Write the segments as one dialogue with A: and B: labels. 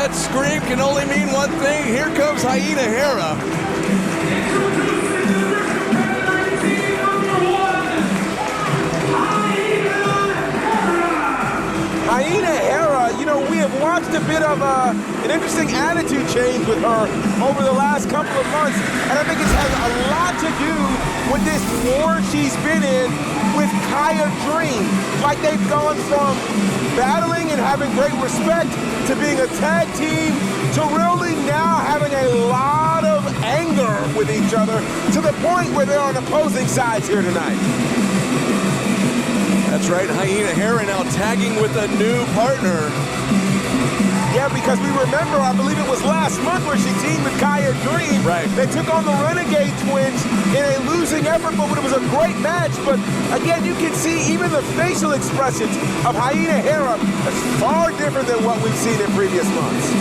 A: that scream can only mean one thing. Here comes Hyena Hera.
B: Hyena Hera, you know, we have watched a bit of an interesting attitude change with her over the last couple of months, and I think it has a lot to do with this war she's been in with Kaya Dream. Like they've gone from battling and having great respect to being a tag team to really now having a lot of anger with each other to the point where they're on opposing sides here tonight.
A: That's right, Hyena Hera now tagging with a new partner.
B: Yeah, because we remember, I believe it was last month where she teamed with Kaya Dream.
A: Right.
B: They took on the Renegade Twins in a losing effort, but it was a great match. But again, you can see even the facial expressions of Hyena Hera is far different than what we've seen in previous months.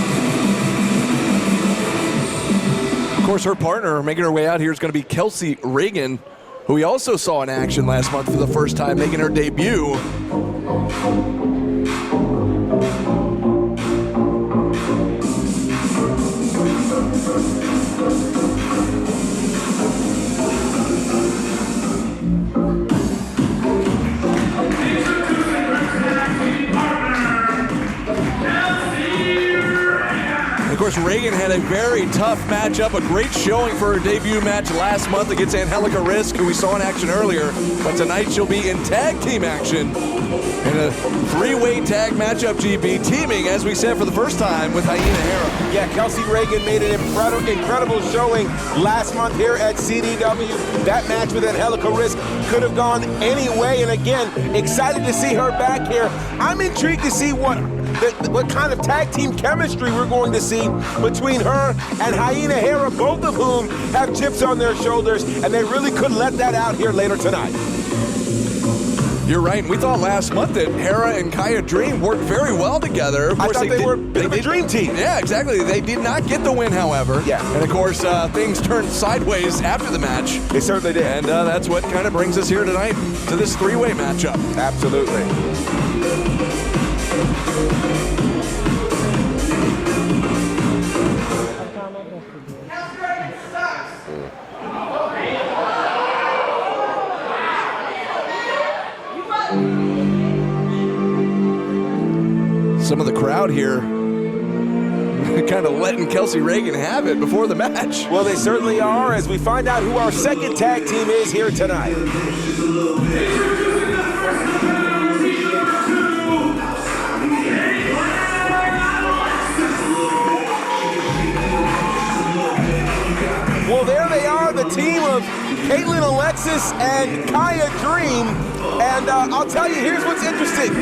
A: Of course, her partner making her way out here is going to be Kelsey Reagan, who we also saw in action last month for the first time, making her debut. Of course, Reagan had a very tough matchup, a great showing for her debut match last month against Angelica Risk, who we saw in action earlier. But tonight she'll be in tag team action in a three-way tag matchup, GB, teaming, as we said, for the first time with Hyena Hera.
B: Yeah, Kelsey Reagan made an incredible showing last month here at CDW. That match with Angelica Risk could have gone any way, and again, excited to see her back here. I'm intrigued to see what kind of tag team chemistry we're going to see between her and Hyena Hera, both of whom have chips on their shoulders, and they really could let that out here later tonight.
A: You're right. We thought last month that Hera and Kaya Dream worked very well together. Of course,
B: I thought they were a bit of a dream team.
A: Yeah, exactly. They did not get the win, however.
B: Yeah.
A: And of course, things turned sideways after the match.
B: They certainly did.
A: And that's what kind of brings us here tonight to this three-way matchup.
B: Absolutely.
A: Some of the crowd here kind of letting Kelsey Reagan have it before the match.
B: Well, they certainly are, as we find out who our second tag team is here tonight. Well, there they are, the team of Caitlin Alexis and Kaya Dream. And I'll tell you, here's what's interesting.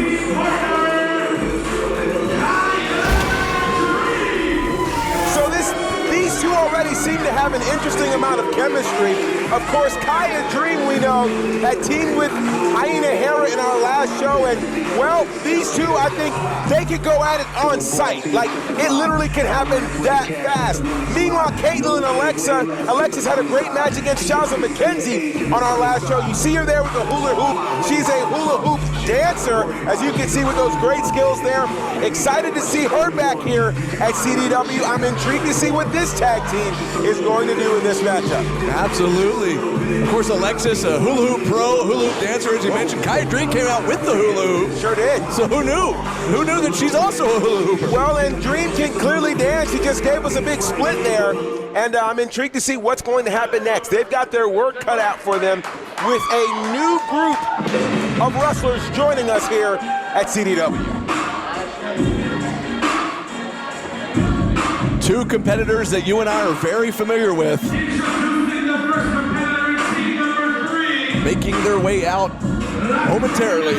B: These two already seem to have an interesting amount of chemistry. Of course, Kaya Dream, we know, had teamed with Hyena Hera in our last show, and, well, these two, I think, they could go at it on sight. Like, it literally can happen that fast. Meanwhile, Caitlin and Alexis had a great match against Shaza McKenzie on our last show. You see her there with the hula hoop. She's a hula hoop dancer, as you can see with those great skills there. Excited to see her back here at CDW. I'm intrigued to see what this tag team is going to do in this matchup.
A: Absolutely. Of course, Alexis, a hula hoop pro, hula hoop dancer, as you mentioned. Kaya Dream came out with the hula hoop.
B: Sure did.
A: So who knew? Who knew that she's also a hula hooper?
B: Well, and Dream can clearly dance. She just gave us a big split there. And I'm intrigued to see what's going to happen next. They've got their work cut out for them with a new group of wrestlers joining us here at CDW.
A: Two competitors that you and I are very familiar with, making their way out momentarily.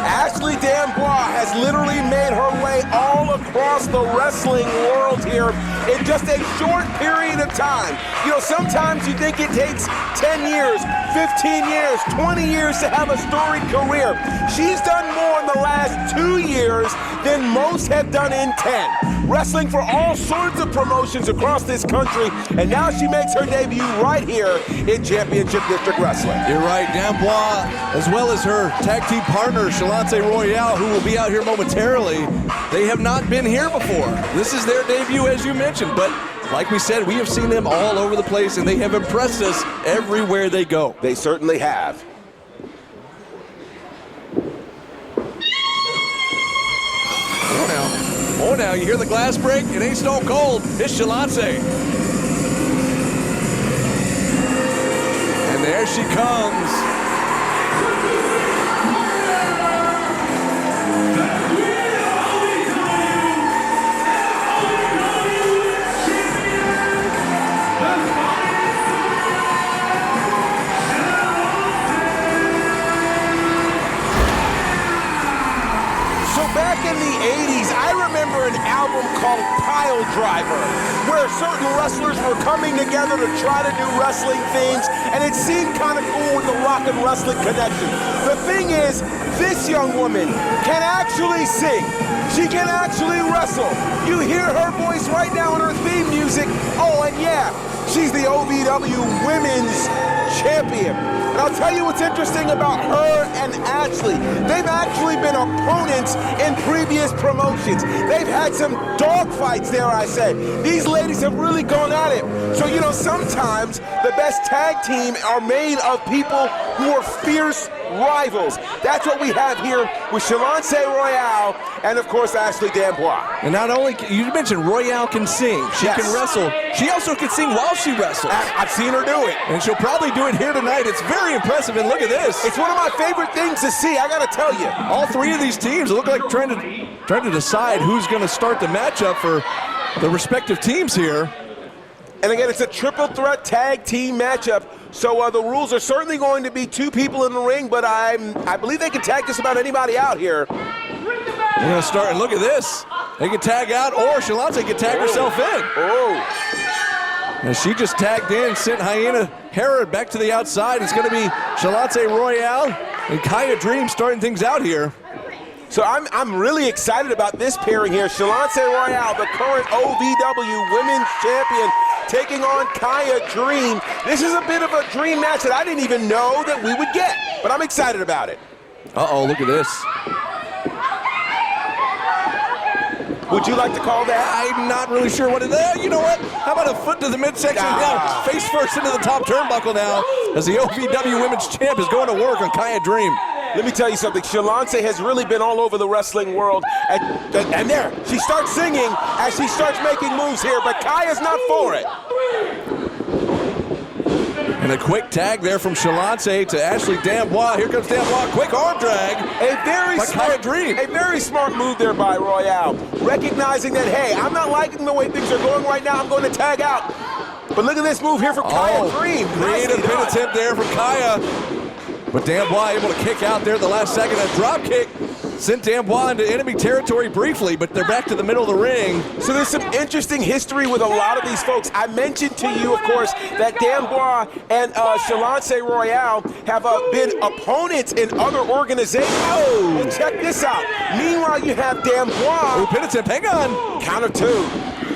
B: Ashley D'Amboise has literally made her way all across the wrestling world here in just a short period of time. You know, sometimes you think it takes 10 years, 15 years, 20 years to have a storied career. She's done more in the last 2 years than most have done in 10. Wrestling for all sorts of promotions across this country, and now she makes her debut right here in Championship District Wrestling.
A: You're right, D'Amboise, as well as her tag team partner, Shalance Royale, who will be out here momentarily. They have not been here before. This is their debut, as you mentioned, but like we said, we have seen them all over the place, and they have impressed us everywhere they go.
B: They certainly have.
A: Oh, now, you hear the glass break? It ain't Stone Cold, it's Shalance. And there she comes.
B: Back in the 80s, I remember an album called Pile Driver, where certain wrestlers were coming together to try to do wrestling things, and it seemed kind of cool with the rock and wrestling connection. The thing is, this young woman can actually sing. She can actually wrestle. You hear her voice right now in her theme music. Oh, and yeah, she's the OVW Women's Champion. And I'll tell you what's interesting about her and Ashley. They've actually been opponents in previous promotions. They've had some dog fights, dare I say. These ladies have really gone at it. So, you know, sometimes the best tag team are made of people who are fierce rivals. That's what we have here with Shalance Royale and, of course, Ashley D'Amboise.
A: And not only, you mentioned Royale can sing, she can wrestle. She also can sing while she wrestles.
B: I've seen her do it.
A: And she'll probably do it here tonight. It's very impressive, and look at this.
B: It's one of my favorite things to see, I gotta tell you.
A: All three of these teams look like trying to decide who's going to start the matchup for the respective teams here.
B: And again, it's a triple threat tag team matchup. So the rules are certainly going to be two people in the ring, but I believe they can tag just about anybody out here.
A: We're going to start, and look at this. They can tag out, or Shalance can tag herself in.
B: Oh.
A: And she just tagged in, sent Hyena Herod back to the outside. It's going to be Shalance Royale and Kaya Dream starting things out here.
B: So I'm really excited about this pairing here. Shalance Royale, the current OVW Women's Champion, taking on Kaya Dream. This is a bit of a dream match that I didn't even know that we would get, but I'm excited about it.
A: Uh-oh, look at this.
B: Would you like to call that?
A: I'm not really sure what it is. You know what? How about a foot to the midsection? Now, face first into the top turnbuckle now, as the OVW Women's Champ is going to work on Kaya Dream.
B: Let me tell you something. Shalance has really been all over the wrestling world. And there, she starts singing as she starts making moves here, but Kaya's not for it.
A: And a quick tag there from Shalance to Ashley D'Amboise. Here comes D'Amboise. Quick arm drag.
B: A very smart move there by Royale. Recognizing that, hey, I'm not liking the way things are going right now. I'm going to tag out. But look at this move here for Kaya Dream.
A: Creative pin attempt there from Kaya. But D'Amboise able to kick out there at the last second. A drop kick sent D'Amboise into enemy territory briefly, but they're back to the middle of the ring.
B: So there's some interesting history with a lot of these folks. I mentioned to you, of course, that D'Amboise and Shalance Royale have been opponents in other organizations. Oh, well, check this out. Meanwhile, you have D'Amboise.
A: Oh, pin attempt, hang on.
B: Counter two.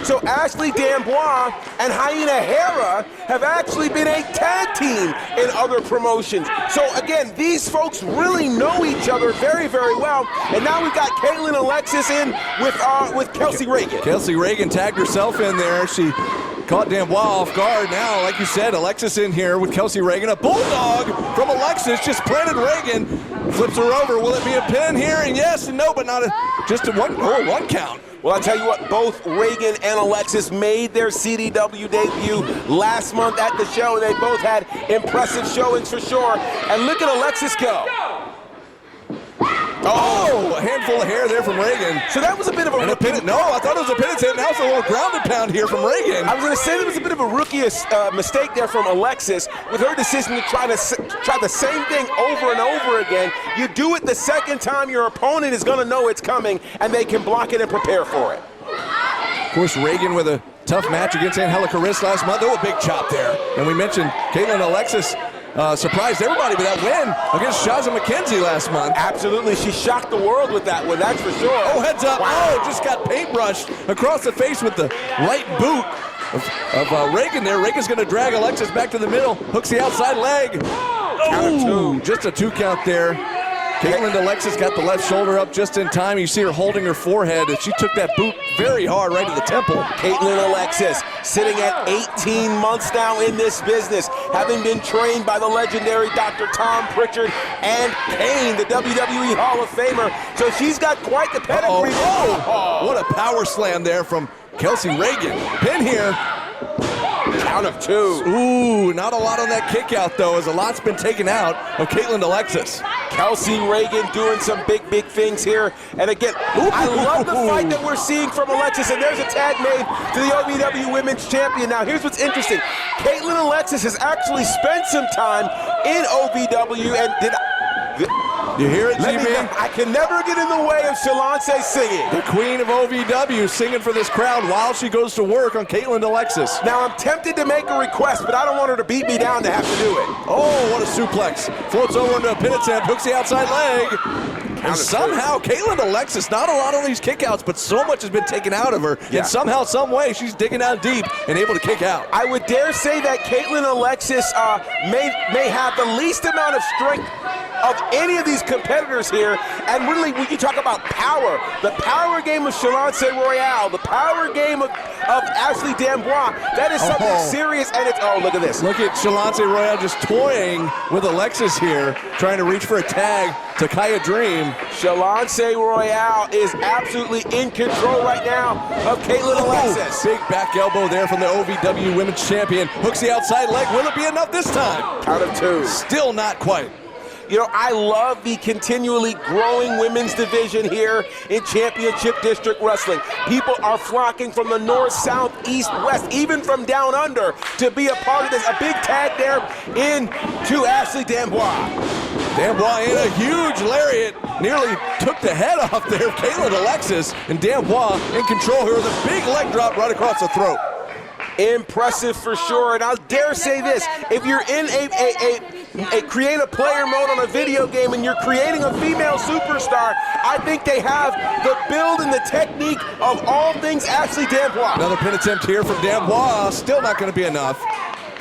B: So Ashley D'Amboise and Hyena Hera have actually been a tag team in other promotions. So again, these folks really know each other very, very well. And now we've got Caitlin Alexis in with Kelsey Reagan.
A: Kelsey Reagan tagged herself in there. She caught D'Amboise off guard. Now, like you said, Alexis in here with Kelsey Reagan. A bulldog from Alexis just planted Reagan. Flips her over. Will it be a pin here? And yes and no, but not just a one count.
B: Well, I'll tell you what, both Reagan and Alexis made their CDW debut last month at the show. They both had impressive showings for sure. And look at Alexis go.
A: Oh, a handful of hair there from Reagan.
B: So that was a bit of a rookie.
A: No, I thought it was a pin attempt. Now it's a little grounded pound here from Reagan.
B: I was going to say there was a bit of a rookie mistake there from Alexis with her decision to try the same thing over and over again. You do it the second time, your opponent is going to know it's coming, and they can block it and prepare for it.
A: Of course, Reagan with a tough match against Angelica Riss last month. Oh, a big chop there. And we mentioned Caitlin Alexis surprised everybody with that win against Shaza McKenzie last month.
B: Absolutely, she shocked the world with that one, that's for sure.
A: Oh, heads up.
B: Wow.
A: Oh, just got paintbrushed across the face with the right boot of Reagan there. Reagan's going to drag Alexis back to the middle. Hooks the outside leg.
B: Count of two.
A: Just a 2 count there. Caitlin Alexis got the left shoulder up just in time. You see her holding her forehead, and she took that boot very hard right to the temple.
B: Caitlin Alexis sitting at 18 months now in this business, having been trained by the legendary Dr. Tom Pritchard and Kane, the WWE Hall of Famer. So she's got quite the pedigree.
A: Oh, what a power slam there from Kelsey Reagan. Pin here.
B: Count of 2.
A: Ooh, not a lot on that kick out, though, as a lot's been taken out of Caitlin Alexis.
B: Kelsey Reagan doing some big things here. And again, I love the fight that we're seeing from Alexis. And there's a tag made to the OVW Women's Champion. Now, here's what's interesting. Caitlin Alexis has actually spent some time in OVW and
A: You hear it, GB?
B: I can never get in the way of Shalonce singing.
A: The queen of OVW singing for this crowd while she goes to work on Caitlin Alexis.
B: Now, I'm tempted to make a request, but I don't want her to beat me down to have to do it.
A: Oh, what a suplex. Floats over into a pin attempt, hooks the outside leg. And somehow, Caitlin Alexis, not a lot on these kickouts, but so much has been taken out of her. Yeah. And somehow, some way, she's digging down deep and able to kick out.
B: I would dare say that Caitlin Alexis may have the least amount of strength of any of these competitors here. And really, when you talk about power, the power game of Shalonce Royale, the power game of Ashley D'Amboise, that is something serious. And it's, oh, look at this.
A: Look at Shalonce Royale just toying with Alexis here, trying to reach for a tag to Kaya Dream.
B: Shalonce Royale is absolutely in control right now of Caitlin Alexis.
A: Big back elbow there from the OVW Women's Champion. Hooks the outside leg. Will it be enough this time?
B: Count of 2.
A: Still not quite.
B: You know, I love the continually growing women's division here in Championship District Wrestling. People are flocking from the north, south, east, west, even from down under to be a part of this. A big tag there into Ashley D'Amboise.
A: D'Amboise in a huge lariat, nearly took the head off there of Caitlin Alexis, and D'Amboise in control here with a big leg drop right across the throat.
B: Impressive for sure, and I'll dare say this, if you're in a create a player mode on a video game and you're creating a female superstar, I think they have the build and the technique of all things Ashley D'Amboise.
A: Another pin attempt here from D'Amboise, still not going to be enough.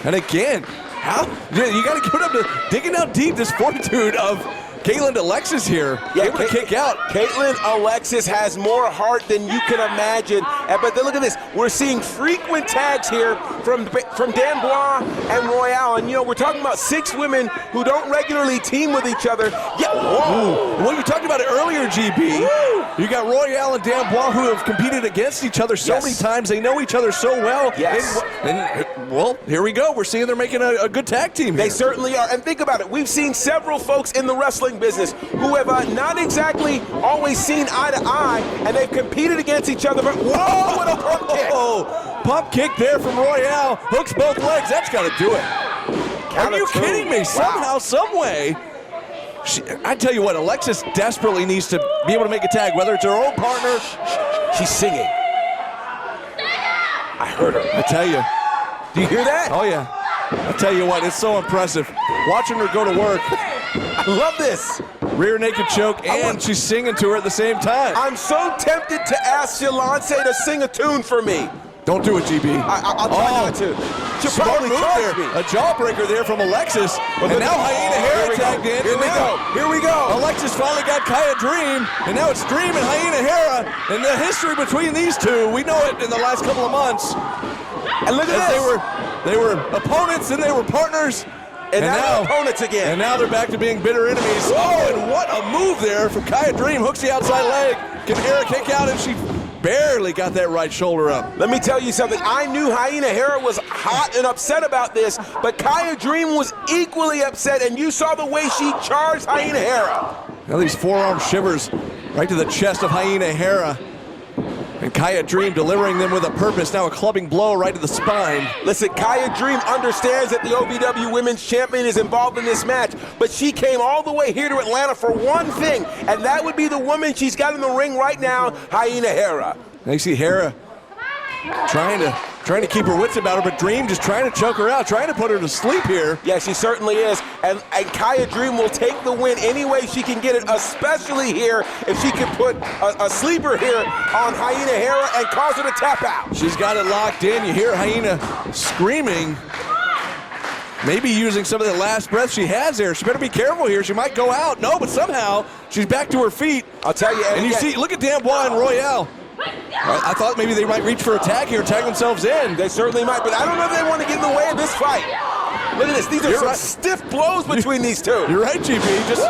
A: And again, you got to give it up to digging out deep, this fortitude of Caitlin Alexis here, able to kick out.
B: Caitlin Alexis has more heart than you can imagine. But then look at this. We're seeing frequent tags here from D'Amboise and Royale. And, you know, we're talking about 6 women who don't regularly team with each other. Yeah. Whoa.
A: Well, you talked about it earlier, GB. Woo. You got Royale and D'Amboise who have competed against each other so many times. They know each other so well.
B: Yes.
A: And well, here we go. We're seeing they're making a good tag team here.
B: They certainly are. And think about it. We've seen several folks in the wrestling business who have not exactly always seen eye to eye, and they've competed against each other. But whoa, what a pump kick!
A: Oh, pump kick there from Royale. Hooks both legs. That's got to do it. Are you kidding me? Wow. Somehow, some way. I tell you what, Alexis desperately needs to be able to make a tag, whether it's her own partner.
B: She's singing. I heard her.
A: I tell you.
B: Do you hear that?
A: Oh, yeah. I tell you what, it's so impressive. Watching her go to work.
B: I love this.
A: Rear naked choke, and she's singing to her at the same time.
B: I'm so tempted to ask Shalonce to sing a tune for me.
A: Don't do it, GB.
B: I'll try not to. She'll probably charge me.
A: A jawbreaker there from Alexis. And now Hyena Hera tagged in.
B: Here we go.
A: Alexis finally got Kaya Dream, and now it's Dream and Hyena Hera. And the history between these two, we know it in the last couple of months.
B: And look at this.
A: They were opponents, and they were partners.
B: And now they're opponents again.
A: And now they're back to being bitter enemies. Oh, and what a move there from Kaya Dream. Hooks the outside leg. Can Hera kick out, and she barely got that right shoulder up.
B: Let me tell you something. I knew Hyena Hera was hot and upset about this, but Kaya Dream was equally upset, and you saw the way she charged Hyena Hera.
A: Now these forearm shivers right to the chest of Hyena Hera. And Kaya Dream delivering them with a purpose. Now a clubbing blow right to the spine.
B: Listen, Kaya Dream understands that the OVW Women's Champion is involved in this match, but she came all the way here to Atlanta for one thing, and that would be the woman she's got in the ring right now, Hyena Hera.
A: Now you see Hera trying to keep her wits about her, but Dream just trying to choke her out, trying to put her to sleep here.
B: Yeah, she certainly is. And Kaya Dream will take the win any way she can get it, especially here if she can put a sleeper here on Hyena Hera and cause her to tap out.
A: She's got it locked in. You hear Hyena screaming, maybe using some of the last breath she has there. She better be careful here. She might go out. No, but somehow she's back to her feet.
B: I'll tell you.
A: And you see, look at Dambois and Royale. I thought maybe they might reach for a tag here, tag themselves in.
B: They certainly might, but I don't know if they want to get in the way of this fight. Look at this. These are some stiff blows between these two.
A: You're right, GB. Just,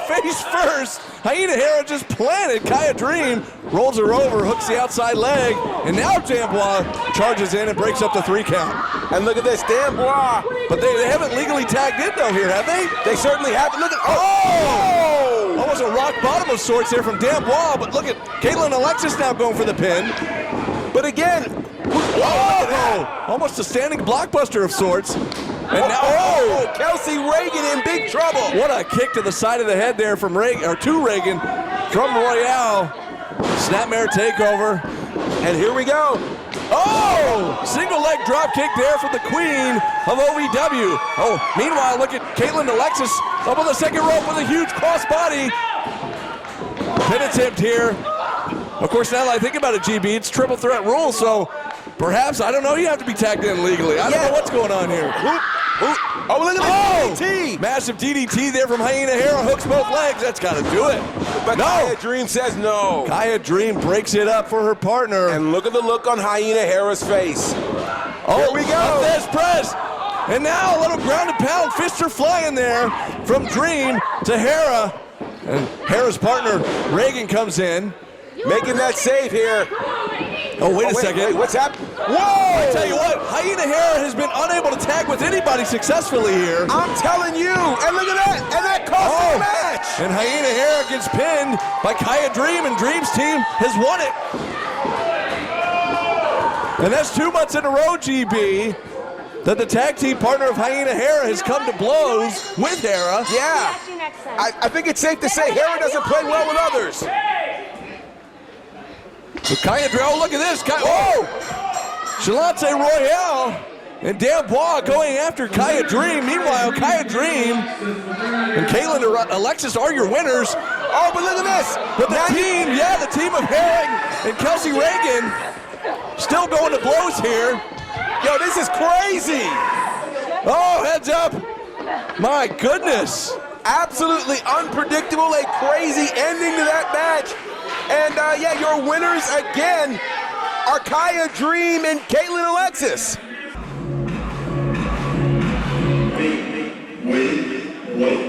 A: face first. Hyena Hera just planted Kaya Dream, rolls her over, hooks the outside leg, and now Dambois charges in and breaks up the 3 count.
B: And look at this, Dambois.
A: But they haven't legally tagged in, though, here, have they?
B: They certainly haven't. Look at,
A: Almost a rock bottom of sorts there from Dambois, but look at Caitlin Alexis now going for the pin.
B: But again,
A: almost a standing blockbuster of sorts. And now,
B: Kelsey Reagan in big trouble.
A: What a kick to the side of the head there from Reagan, or to Reagan, from Royale. Snapmare takeover.
B: And here we go.
A: Single leg drop kick there from the queen of OVW. Meanwhile, look at Caitlin Alexis up on the second rope with a huge crossbody. Pin attempt here. Of course, now that I think about it, GB, it's triple threat rule, so perhaps, I don't know, you have to be tagged in legally. I don't know what's going on here.
B: Look at this DDT.
A: Massive DDT there from Hyena Hera, hooks both legs. That's got to do it.
B: But Kaya Dream says no.
A: Kaya Dream breaks it up for her partner.
B: And look at the look on Hyena Hera's face.
A: Here we go. This press. And now a little ground and pound. Fists are flying there from Dream to Hera. And Hera's partner, Reagan, comes in.
B: Making that save here.
A: Wait a second.
B: Wait, what's happening? Whoa!
A: I tell you what, Hyena Hera has been unable to tag with anybody successfully here.
B: I'm telling you. And look at that. And that cost the match.
A: And Hyena Hera gets pinned by Kaya Dream, and Dream's team has won it. And that's 2 months in a row, GB, that the tag team partner of Hyena Hera has come to blows with Hera.
B: Yeah. I think it's safe to say Hera doesn't play well with others.
A: So Kaya Dream, look at this. Chalante Royale and Dambois going after Kaya Dream. Meanwhile, Kaya Dream and Caitlin Alexis are your winners.
B: But look at this.
A: But the team of Hera and Kelsey Reagan still going to blows here.
B: Yo, this is crazy.
A: Heads up. My goodness.
B: Absolutely unpredictable, a crazy ending to that match. And your winners again are Kaya Dream and Caitlin Alexis.
C: Wait.